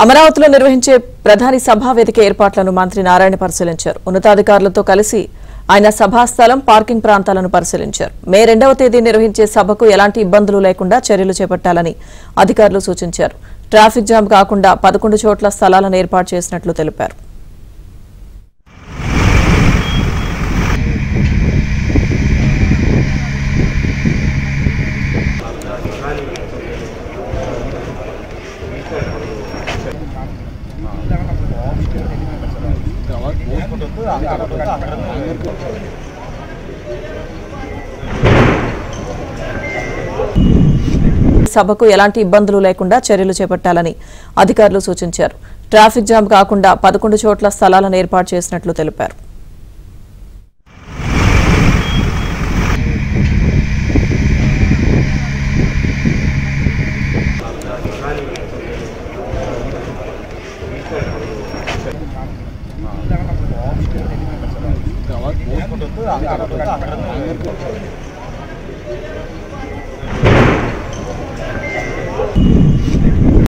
అమరావతిలో నిర్వహించే ప్రధాని సభా వేదిక ఏర్పాట్లను మంత్రి నారాయణ పరిశీలించారు. ఉన్నతాధికారులతో కలిసి ఆయన సభా స్థలం, పార్కింగ్ ప్రాంతాలను పరిశీలించారు. మే 2వ తేదీ నిర్వహించే సభకు ఎలాంటి ఇబ్బందులు లేకుండా చర్యలు చేపట్టాలని అధికారులు సూచించారు. ట్రాఫిక్ జామ్ కాకుండా 11 చోట్ల స్థలాలను ఏర్పాటు చేసినట్లు తెలిపారు. సభకు ఎలాంటి ఇబ్బందులు లేకుండా చర్యలు చేపట్టాలని అధికారులు సూచించారు. ట్రాఫిక్ జామ్ కాకుండా 11 చోట్ల స్థలాలను ఏర్పాటు చేసినట్లు తెలిపారు. అక్కడ